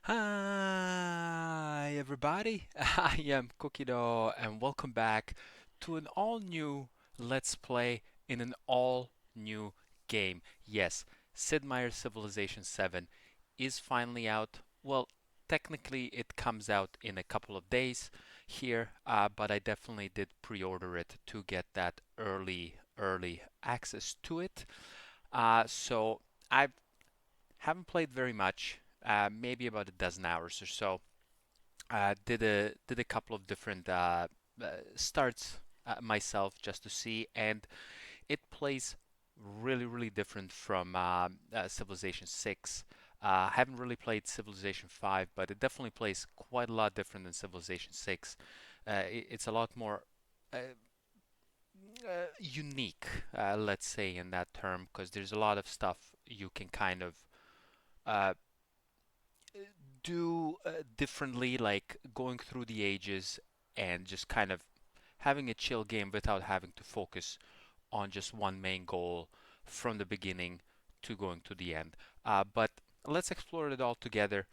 Hi everybody, I am Cookie Dough and welcome back to an all new Let's Play in an all new game. Yes, Sid Meier's Civilization 7 is finally out. Well, technically it comes out in a couple of days here, but I definitely did pre-order it to get that early access to it. So I haven't played very much, maybe about a dozen hours or so. Did a couple of different starts myself just to see, and it plays really different from Civilization 6. I haven't really played Civilization 5, but it definitely plays quite a lot different than Civilization 6. It's a lot more unique, let's say, in that term, because there's a lot of stuff you can kind of uh, do differently, like going through the ages and just kind of having a chill game without having to focus on just one main goal from the beginning to going to the end. But let's explore it all together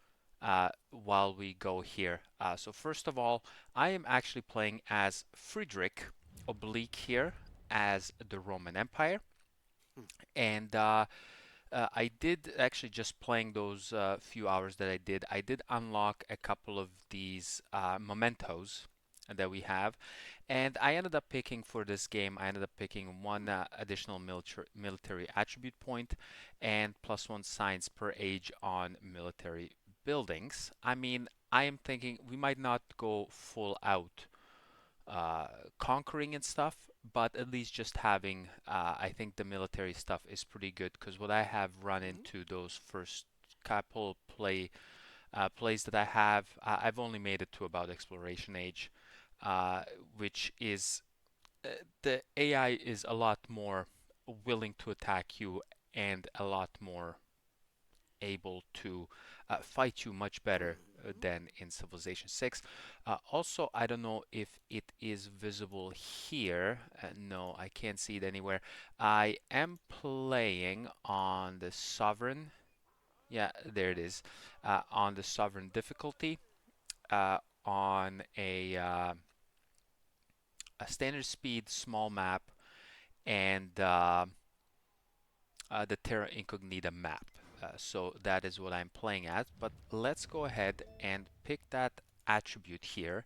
while we go here. So first of all, I am actually playing as Friedrich, Oblique here, as the Roman Empire. Hmm. And I did actually, just playing those few hours that I did unlock a couple of these mementos that we have, and I ended up picking for this game. I ended up picking one additional military attribute point and +1 science per age on military buildings. I mean, I am thinking we might not go full out uh, conquering and stuff, but at least just having, I think the military stuff is pretty good because what I have run Mhm. into those first couple plays that I have, I've only made it to about exploration age, uh, which is the AI is a lot more willing to attack you and a lot more able to fight you much better Mhm. than in Civilization 6. Also, I don't know if it is visible here. No, I can't see it anywhere. I am playing on the Sovereign. Yeah, there it is. On the Sovereign difficulty, uh, on a standard speed, small map, and the Terra Incognita map. So that is what I'm playing at. But let's go ahead and pick that attribute here.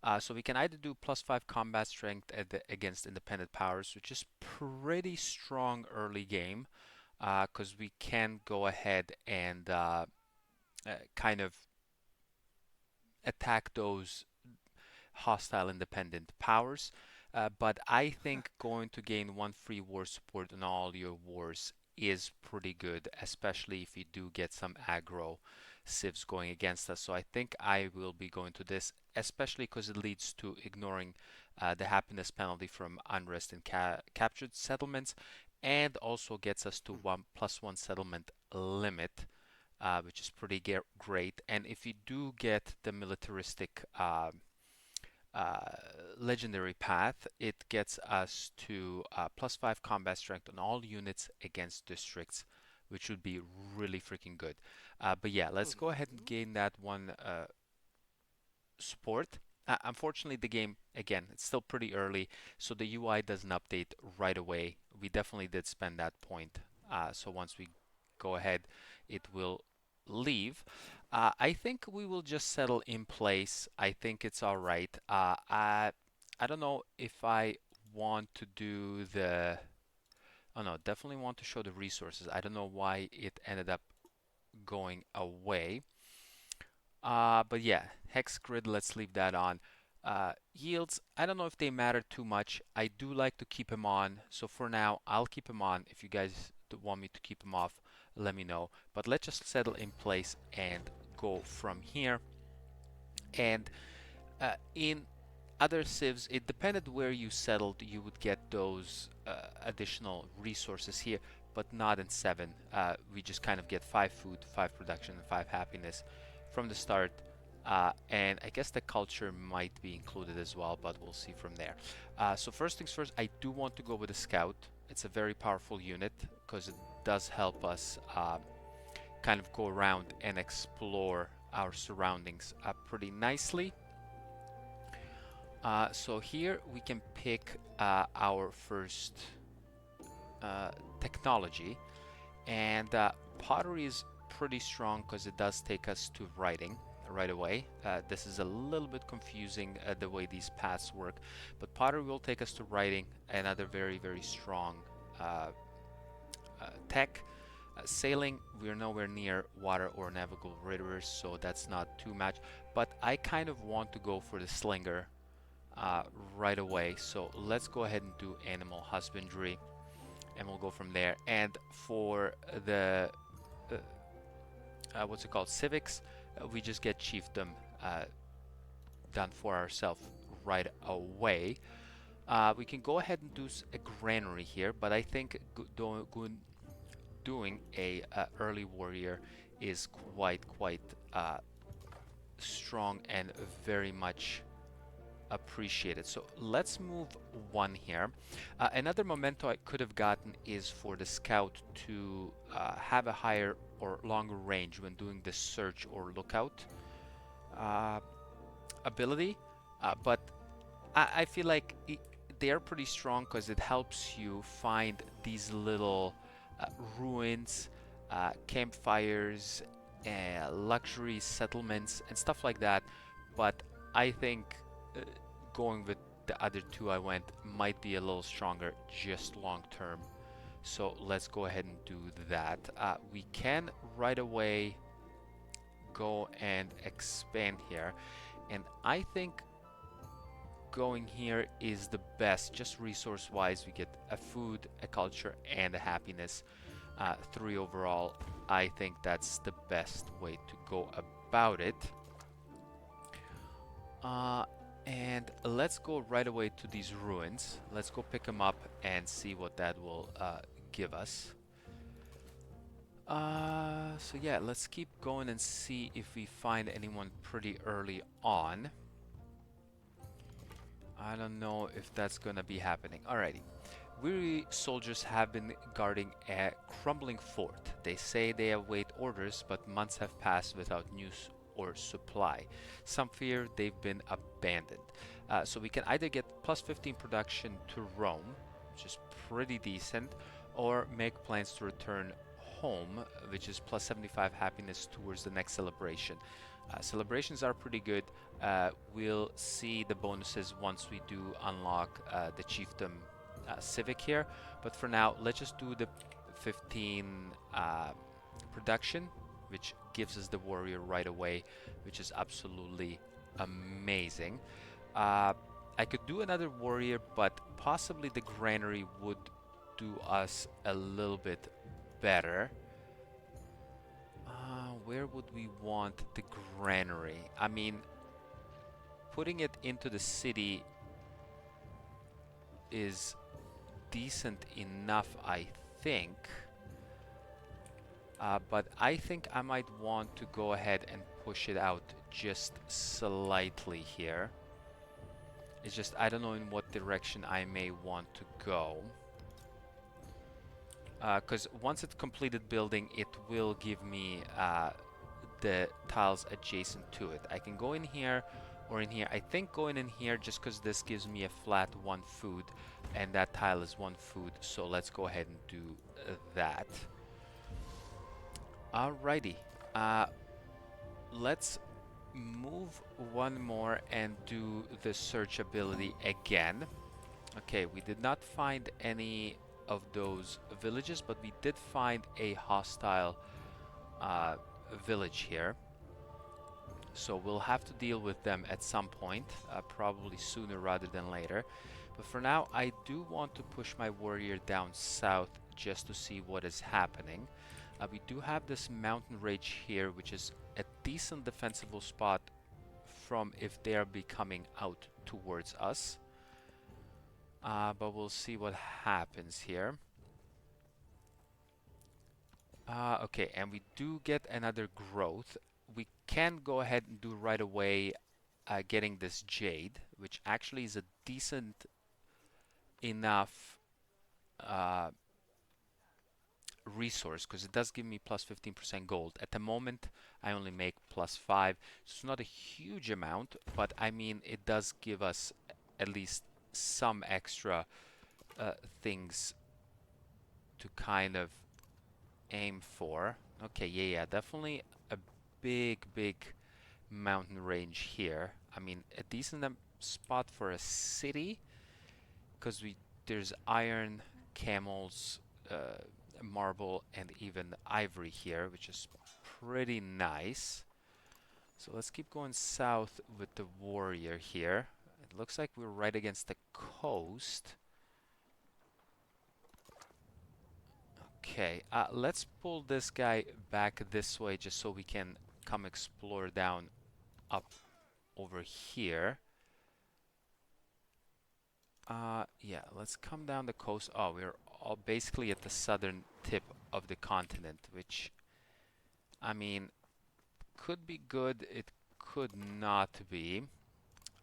Mhm. So we can either do +5 combat strength against independent powers, which is pretty strong early game, because we can go ahead and kind of attack those hostile independent powers. But I think going to gain one free war support in all your wars is pretty good, especially if you do get some aggro civs going against us. So I think I will be going to this, especially because it leads to ignoring the happiness penalty from unrest in captured settlements, and also gets us to Hmm. one +1 settlement limit, which is pretty great. And if you do get the militaristic uh, legendary path, it gets us to +5 combat strength on all units against districts, which would be really freaking good. But yeah, let's go ahead and Mhm. gain that one support. Unfortunately, the game, again, it's still pretty early, so the UI doesn't update right away. We definitely did spend that point. So once we go ahead, it will leave. I think we will just settle in place. I think it's all right. I don't know if I want to do the. Oh no, definitely want to show the resources. I don't know why it ended up going away. But yeah, hex grid, let's leave that on. Yields, I don't know if they matter too much. I do like to keep them on. So for now, I'll keep them on. If you guys want me to keep them off, let me know. But let's just settle in place and go from here. And in other civs, it depended where you settled, you would get those additional resources here, but not in 7. We just kind of get 5 food, 5 production, and 5 happiness from the start. And I guess the culture might be included as well, but we'll see from there. So first things first, I do want to go with a scout. It's a very powerful unit because it does help us kind of go around and explore our surroundings pretty nicely. So here we can pick our first technology, and pottery is pretty strong because it does take us to writing right away. This is a little bit confusing the way these paths work, but pottery will take us to writing, another very, very strong tech. Sailing, we're nowhere near water or navigable rivers, so that's not too much, but I kind of want to go for the slinger right away. So let's go ahead and do animal husbandry, and we'll go from there. And for the what's it called, civics, we just get chiefdom done for ourselves right away. We can go ahead and do a granary here, but I think doing a early warrior is quite strong and very much appreciated. So let's move one here. Another memento I could have gotten is for the scout to have a higher or longer range when doing the search or lookout ability, but I feel like they are pretty strong because it helps you find these little ruins, campfires, luxury settlements, and stuff like that. But I think going with the other two I went might be a little stronger just long term. So let's go ahead and do that. We can right away go and expand here, and I think going here is the best. Just resource wise, we get a food, a culture, and a happiness. 3 overall. I think that's the best way to go about it. And let's go right away to these ruins. Let's go pick them up and see what that will give us. So yeah, let's keep going and see if we find anyone pretty early on. I don't know if that's gonna be happening. Alrighty. Weary soldiers have been guarding a crumbling fort. They say they await orders, but months have passed without news or supply. Some fear they've been abandoned. So we can either get plus 15 production to Rome, which is pretty decent, or make plans to return home, which is plus 75 happiness towards the next celebration. Celebrations are pretty good. We'll see the bonuses once we do unlock the chiefdom civic here, but for now let's just do the 15 production, which gives us the warrior right away, which is absolutely amazing. I could do another warrior, but possibly the granary would do us a little bit better. Where would we want the granary? I mean, putting it into the city is decent enough, I think. But I think I might want to go ahead and push it out just slightly here. It's just I don't know in what direction I may want to go. Because once it's completed building, it will give me the tiles adjacent to it. I can go in here or in here. I think going in here just because this gives me a flat 1 food, and that tile is 1 food. So let's go ahead and do that. Alrighty. Let's move one more and do the search ability again. Okay, we did not find any of those villages, but we did find a hostile village here. So we'll have to deal with them at some point, probably sooner rather than later. But for now, I do want to push my warrior down south just to see what is happening. We do have this mountain range here, which is a decent defensible spot from if they are coming out towards us. But we'll see what happens here. Okay, and we do get another growth. We can go ahead and do right away getting this jade, which actually is a decent enough resource, because it does give me plus 15% gold. At the moment, I only make plus 5, so it's not a huge amount, but I mean, it does give us at least some extra things to kind of aim for. Okay, yeah, definitely a big mountain range here. I mean, a decent spot for a city, because there's iron, camels, marble, and even ivory here, which is pretty nice. So let's keep going south with the warrior here. It looks like we're right against the coast. Okay, let's pull this guy back this way just so we can come explore down up over here. Yeah, let's come down the coast. Oh, we're all basically at the southern tip of the continent, which, I mean, could be good, it could not be.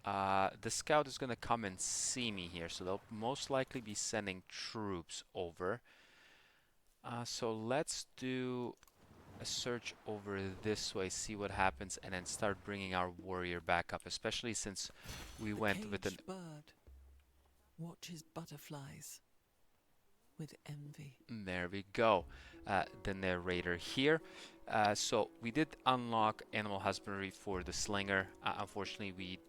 The scout is gonna come and see me here, so they'll most likely be sending troops over. So let's do a search over this way, see what happens, and then start bringing our warrior back up, especially since we went with an bird watches butterflies with envy. There we go. The narrator here. So we did unlock animal husbandry for the slinger. Unfortunately, we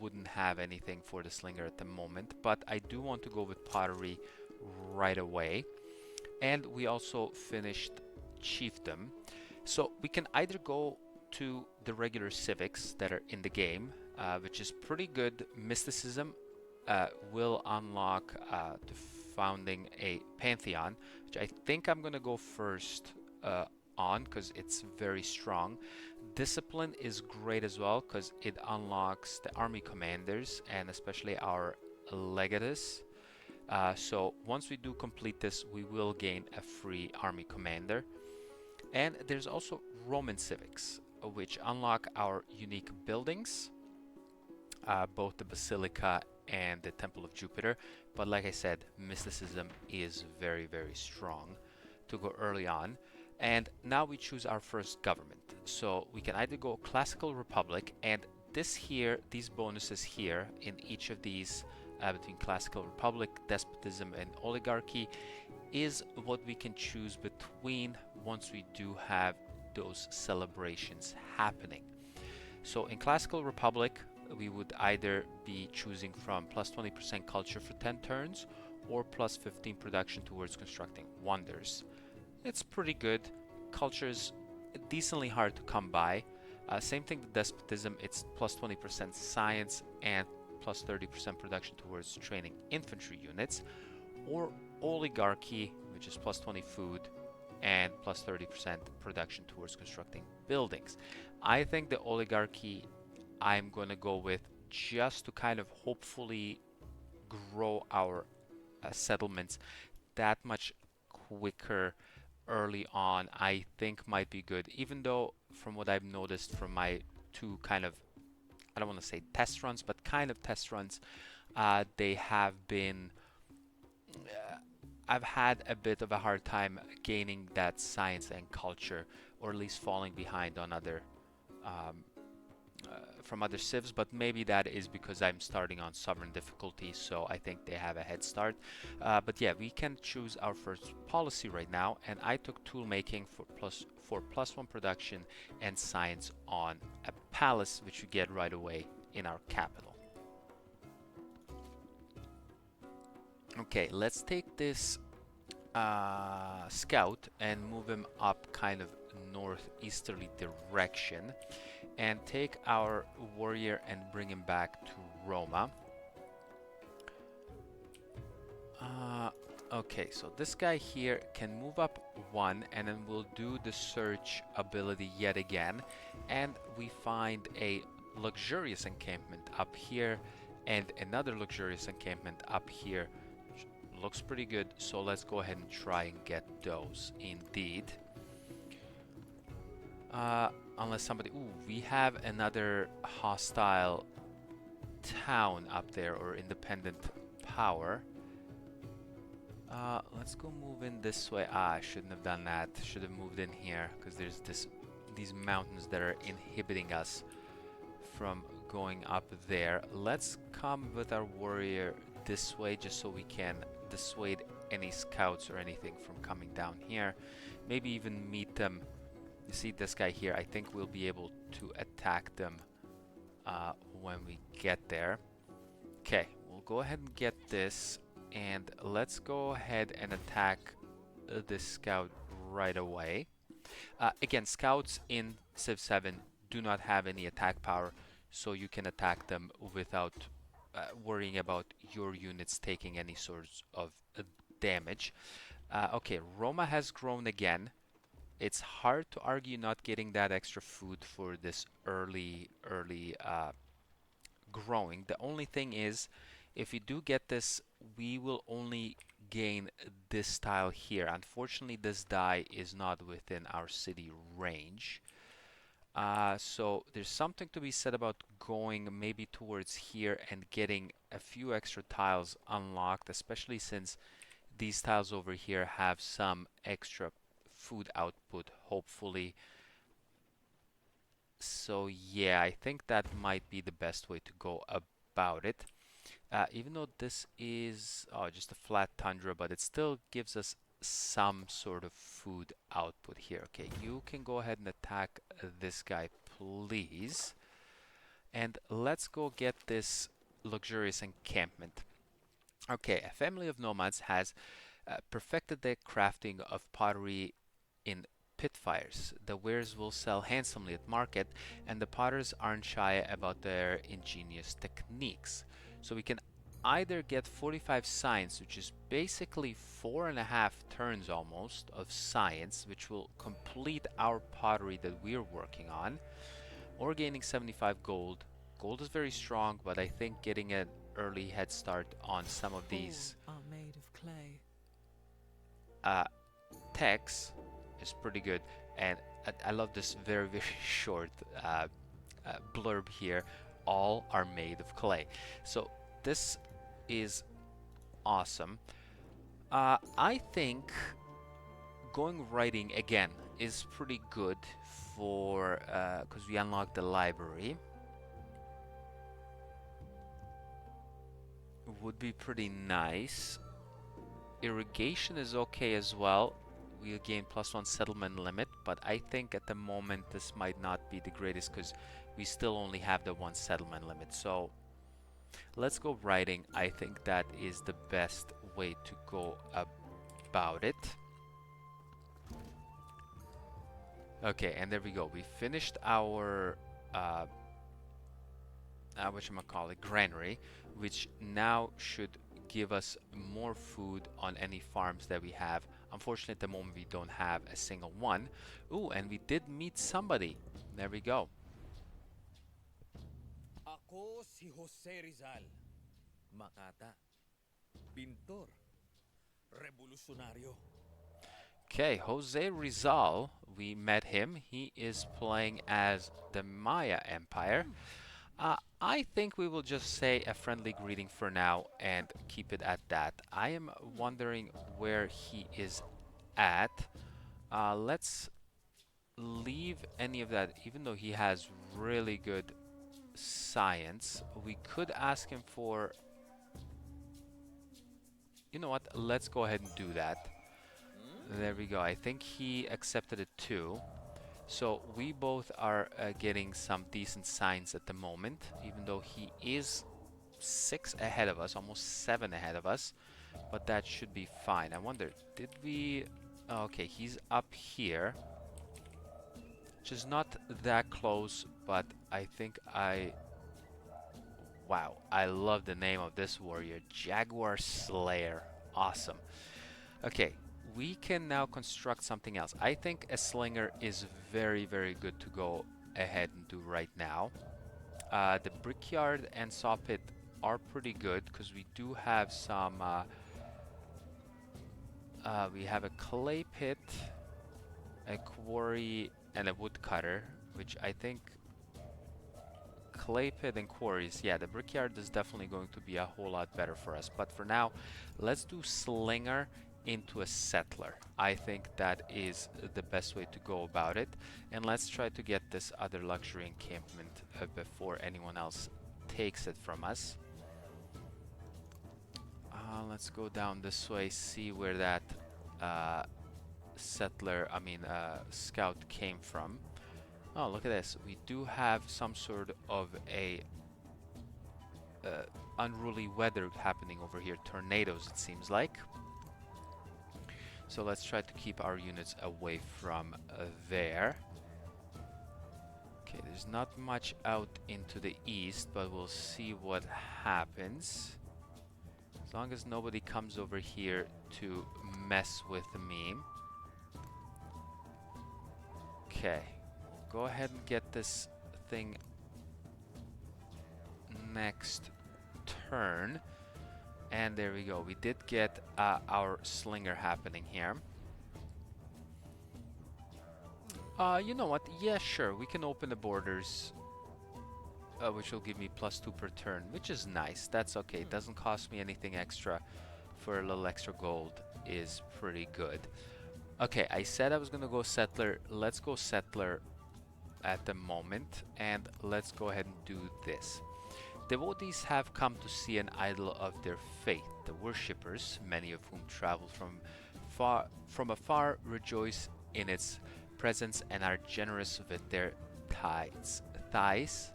wouldn't have anything for the slinger at the moment, but I do want to go with pottery right away. And we also finished chiefdom. So we can either go to the regular civics that are in the game, which is pretty good. Mysticism will unlock the founding a pantheon, which I think I'm gonna go first on because it's very strong. Discipline is great as well because it unlocks the army commanders and especially our legatus. So once we do complete this, we will gain a free army commander. And there's also Roman civics, which unlock our unique buildings, both the Basilica and the Temple of Jupiter. But like I said, mysticism is very strong to go early on. And now we choose our first government. So we can either go Classical Republic, and these bonuses here in each of these between Classical Republic, Despotism, and Oligarchy is what we can choose between once we do have those celebrations happening. So in Classical Republic, we would either be choosing from plus 20% culture for 10 turns or plus 15 production towards constructing wonders. It's pretty good. Culture is decently hard to come by. Same thing with Despotism, it's plus 20% science and plus 30% production towards training infantry units, or Oligarchy, which is plus 20 food and plus 30% production towards constructing buildings. I think the Oligarchy I'm going to go with just to kind of hopefully grow our settlements that much quicker early on. I think might be good, even though from what I've noticed from my two kind of, I don't want to say test runs, but kind of test runs, they have been I've had a bit of a hard time gaining that science and culture, or at least falling behind on other from other civs, but maybe that is because I'm starting on sovereign difficulty, so I think they have a head start. But yeah, we can choose our first policy right now, and I took tool making for plus 1 production and science on a palace, which you get right away in our capital. Okay, let's take this scout and move him up kind of northeasterly direction, and take our warrior and bring him back to Roma. Okay, so this guy here can move up 1, and then we'll do the search ability yet again, and we find a luxurious encampment up here and another luxurious encampment up here. Looks pretty good, so let's go ahead and try and get those indeed. Unless somebody... Ooh, we have another hostile town up there, or independent power. Let's go move in this way. Ah, I shouldn't have done that. Should have moved in here because there's these mountains that are inhibiting us from going up there. Let's come with our warrior this way just so we can dissuade any scouts or anything from coming down here. Maybe even meet them. You see this guy here? I think we'll be able to attack them when we get there. Okay, we'll go ahead and get this, and let's go ahead and attack this scout right away. Again, scouts in Civ 7 do not have any attack power, so you can attack them without worrying about your units taking any sorts of damage. Okay, Roma has grown again. It's hard to argue not getting that extra food for this early growing. The only thing is, if we do get this, we will only gain this tile here. Unfortunately, this die is not within our city range. So there's something to be said about going maybe towards here and getting a few extra tiles unlocked, especially since these tiles over here have some extra food output, hopefully. So yeah, I think that might be the best way to go about it. Even though this is just a flat tundra, but it still gives us some sort of food output here. Okay, you can go ahead and attack this guy, please. And let's go get this luxurious encampment. Okay, a family of nomads has perfected the crafting of pottery in pit fires. The wares will sell handsomely at market, and the potters aren't shy about their ingenious techniques. So we can either get 45 science, which is basically 4.5 turns almost of science, which will complete our pottery that we're working on, or gaining 75 gold. Gold is very strong, but I think getting an early head start on some of these All are made of clay. uh, techs is pretty good. And I love this very, very short blurb here. All are made of clay. So this is awesome. I think going writing again is pretty good for because we unlock the library. Would be pretty nice. Irrigation is okay as well. We'll gain +1 settlement limit, but I think at the moment this might not be the greatest because we still only have the 1 settlement limit. So let's go writing. I think that is the best way to go about it. Okay, and there we go. We finished our whatchamacallit, granary, which now should give us more food on any farms that we have. Unfortunately, at the moment, we don't have a single one. Ooh, and we did meet somebody. There we go. Ako si Jose Rizal. Makata. Pintor. Revolucionario. Okay, Jose Rizal, we met him. He is playing as the Maya Empire. I think we will just say a friendly greeting for now and keep it at that. I am wondering where he is at. Let's leave any of that, even though he has really good science. We could ask him for... You know what? Let's go ahead and do that. There we go. I think he accepted it too. So we both are getting some decent signs at the moment, even though he is 6 ahead of us, almost 7 ahead of us, but that should be fine. I wonder, did we... Oh, okay, he's up here, which is not that close, but I think I... Wow, I love the name of this warrior, Jaguar Slayer. Awesome. Okay, we can now construct something else. I think a slinger is very, very good to go ahead and do right now. The brickyard and saw pit are pretty good because we do have some... we have a clay pit, a quarry, and a woodcutter, which I think clay pit and quarries. Yeah, the brickyard is definitely going to be a whole lot better for us. But for now, let's do slinger into a settler. I think that is the best way to go about it. And let's try to get this other luxury encampment before anyone else takes it from us. Let's go down this way, see where that scout came from. Oh, look at this. We do have some sort of a unruly weather happening over here. Tornadoes, it seems like. So let's try to keep our units away from there. Okay, there's not much out into the east, but we'll see what happens. As long as nobody comes over here to mess with me. Okay, go ahead and get this thing next turn. And there we go. We did get our slinger happening here. You know what? Yeah, sure. We can open the borders, which will give me +2 per turn, which is nice. That's okay. It doesn't cost me anything extra. For a little extra gold is pretty good. Okay, I said I was gonna go settler. Let's go settler at the moment, and let's go ahead and do this. Devotees have come to see an idol of their faith. The worshippers, many of whom travel from afar, rejoice in its presence and are generous with their tithes. Tithes?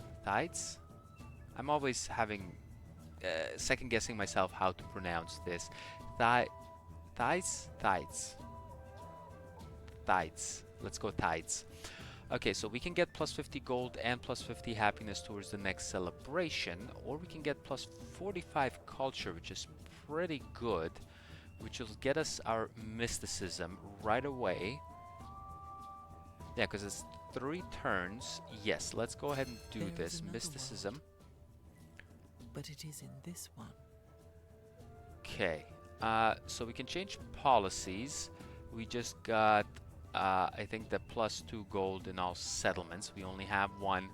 I'm always having second guessing myself how to pronounce this. Tithes. Let's go tithes. Okay, so we can get +50 gold and +50 happiness towards the next celebration, or we can get +45 culture, which is pretty good, which will get us our mysticism right away. Yeah, because it's 3 turns. Yes, let's go ahead and do this. Mysticism. World, but it is in this one. Okay, so we can change policies. We just got I think the +2 gold in all settlements. We only have 1.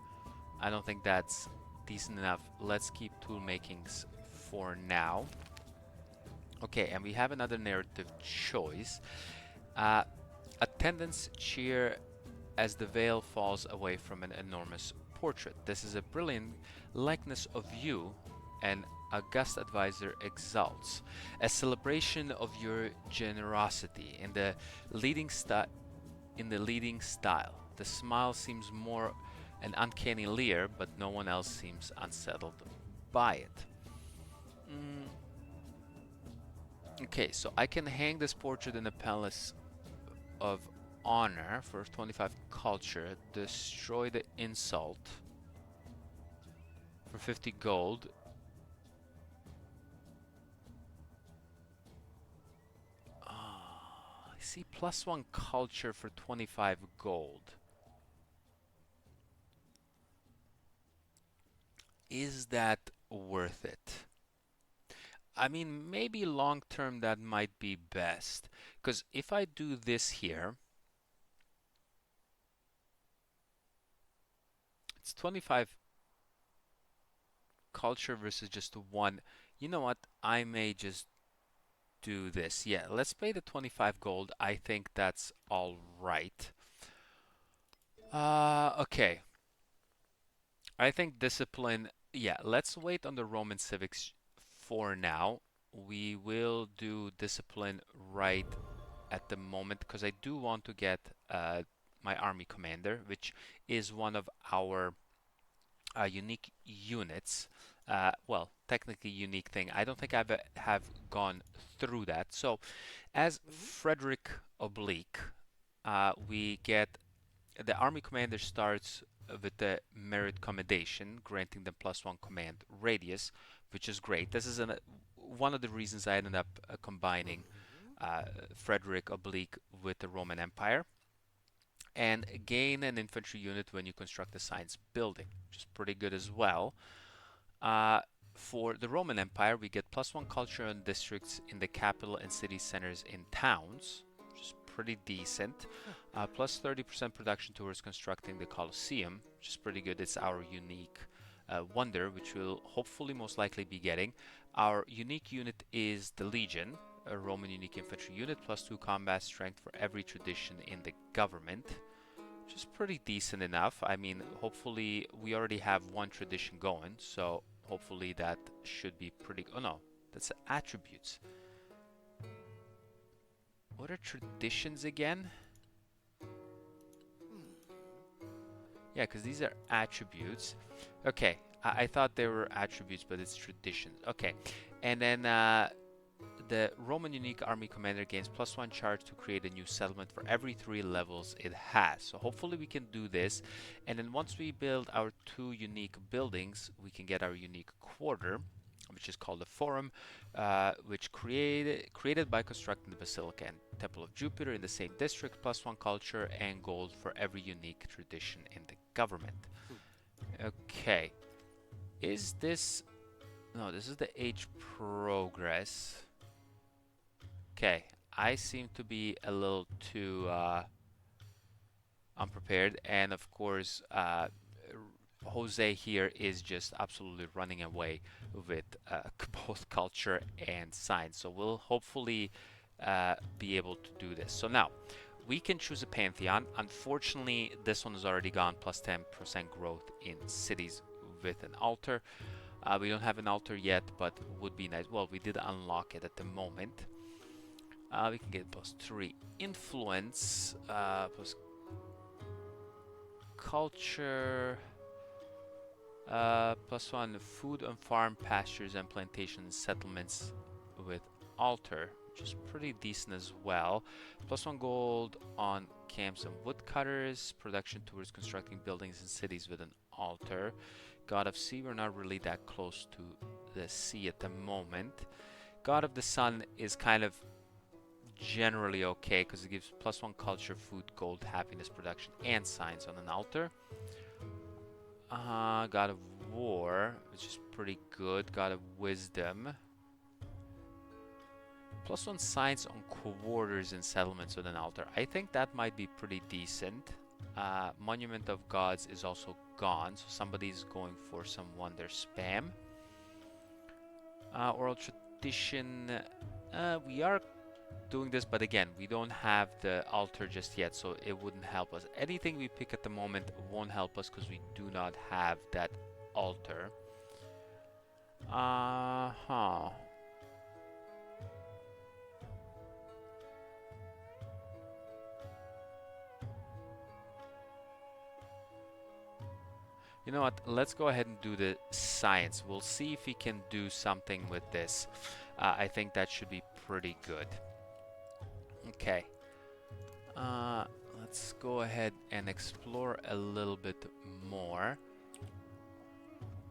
I don't think that's decent enough. Let's keep tool makings for now. Okay, and we have another narrative choice. Attendants cheer as the veil falls away from an enormous portrait. This is a brilliant likeness of you, and august advisor exults. A celebration of your generosity in the leading style. The smile seems more an uncanny leer, but no one else seems unsettled by it. Okay, so I can hang this portrait in the Palace of Honor for 25 culture, destroy the insult for 50 gold. I see +1 culture for 25 gold. Is that worth it? I mean, maybe long term that might be best. Because if I do this here, it's 25 culture versus just 1. You know what? I may just do this. Yeah, let's pay the 25 gold. I think that's all right. Okay. I think discipline. Yeah, let's wait on the Roman civics for now. We will do discipline right at the moment because I do want to get my army commander, which is one of our unique units. Well, technically unique thing. I don't think I have gone through that. So, as Friedrich Oblique, we get the army commander starts with the merit commendation, granting them +1 command radius, which is great. This is one of the reasons I ended up combining Friedrich Oblique with the Roman Empire. And gain an infantry unit when you construct a science building, which is pretty good as well. For the Roman Empire, we get +1 culture on districts in the capital and city centers in towns, which is pretty decent. +30% production towards constructing the Colosseum, which is pretty good. It's our unique wonder, which we'll hopefully most likely be getting. Our unique unit is the Legion, a Roman unique infantry unit, +2 combat strength for every tradition in the government, which is pretty decent enough. I mean, hopefully we already have one tradition going, so hopefully that should be pretty. Oh no, that's attributes. What are traditions again? Yeah, because these are attributes. Okay, I thought they were attributes, but it's traditions. Okay, and then the Roman unique army commander gains +1 charge to create a new settlement for every 3 levels it has. So hopefully we can do this. And then once we build our 2 unique buildings, we can get our unique quarter, which is called the Forum, which created by constructing the Basilica and Temple of Jupiter in the same district, +1 culture and gold for every unique tradition in the government. Okay. Is this... No, this is the age progress. Okay, I seem to be a little too unprepared, and of course, Jose here is just absolutely running away with both culture and science. So we'll hopefully be able to do this. So now we can choose a pantheon. Unfortunately, this one is already gone, +10% growth in cities with an altar. We don't have an altar yet, but would be nice. Well, we did unlock it at the moment. We can get +3 influence, plus culture, +1 food on farm, pastures and plantations, settlements with altar, which is pretty decent as well. +1 gold on camps and woodcutters, production towards constructing buildings and cities with an altar. God of Sea, we're not really that close to the sea at the moment. God of the Sun is kind of generally okay because it gives +1 culture, food, gold, happiness, production, and science on an altar. God of War, which is pretty good. God of Wisdom. +1 science on quarters and settlements with an altar. I think that might be pretty decent. Monument of Gods is also gone, so somebody's going for some wonder spam. Oral tradition. We are doing this, but again, we don't have the altar just yet, so it wouldn't help us. Anything we pick at the moment won't help us because we do not have that altar. You know what? Let's go ahead and do the science. We'll see if we can do something with this. I think that should be pretty good. Okay. Let's go ahead and explore a little bit more.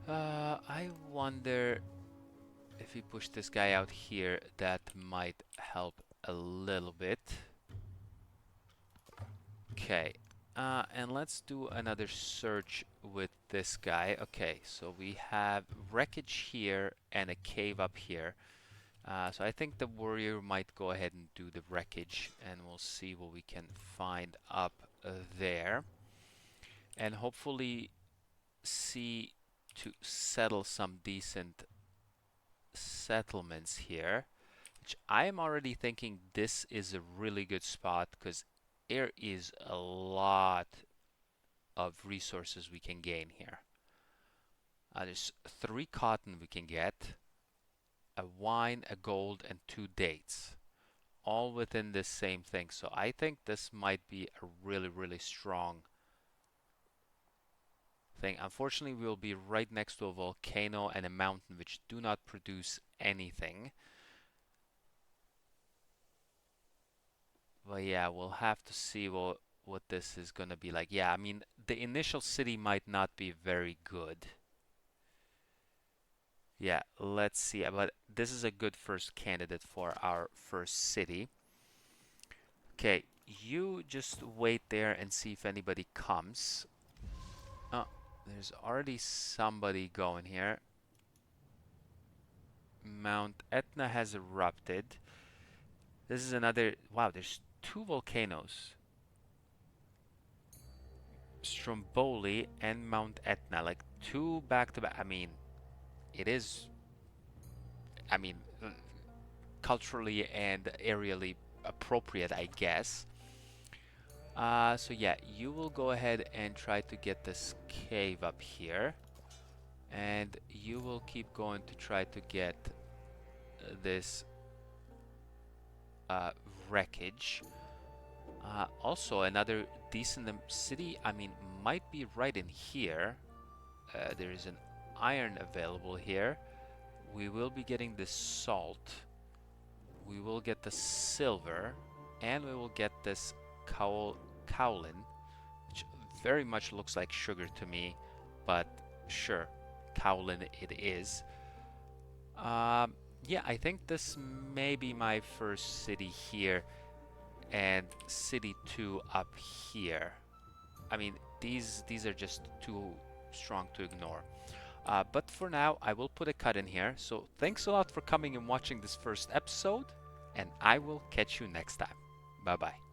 I wonder if we push this guy out here, that might help a little bit. Okay. And let's do another search with this guy. Okay, so we have wreckage here and a cave up here. So I think the warrior might go ahead and do the wreckage, and we'll see what we can find up there. And hopefully see to settle some decent settlements here, which I am already thinking this is a really good spot because there is a lot of resources we can gain here. There's 3 cotton we can get, a wine, a gold, and 2 dates, all within this same thing. So I think this might be a really, really strong thing. Unfortunately, we'll be right next to a volcano and a mountain which do not produce anything. But yeah, we'll have to see what this is gonna be like. Yeah, I mean, the initial city might not be very good. Yeah, let's see. But this is a good first candidate for our first city. Okay, you just wait there and see if anybody comes. Oh, there's already somebody going here. Mount Etna has erupted. This is another... Wow, there's 2 volcanoes. Stromboli and Mount Etna, like two back to back. I mean, it is, I mean, culturally and aerially appropriate, I guess. So yeah, you will go ahead and try to get this cave up here, and you will keep going to try to get this uh, wreckage. Also, another decent city, I mean, might be right in here. There is an iron available here. We will be getting the salt. We will get the silver, and we will get this kaolin, which very much looks like sugar to me, but sure, kaolin it is. Yeah, I think this may be my first city here, and city 2 up here. I mean, these are just too strong to ignore. But for now, I will put a cut in here. So thanks a lot for coming and watching this first episode, and I will catch you next time. Bye bye.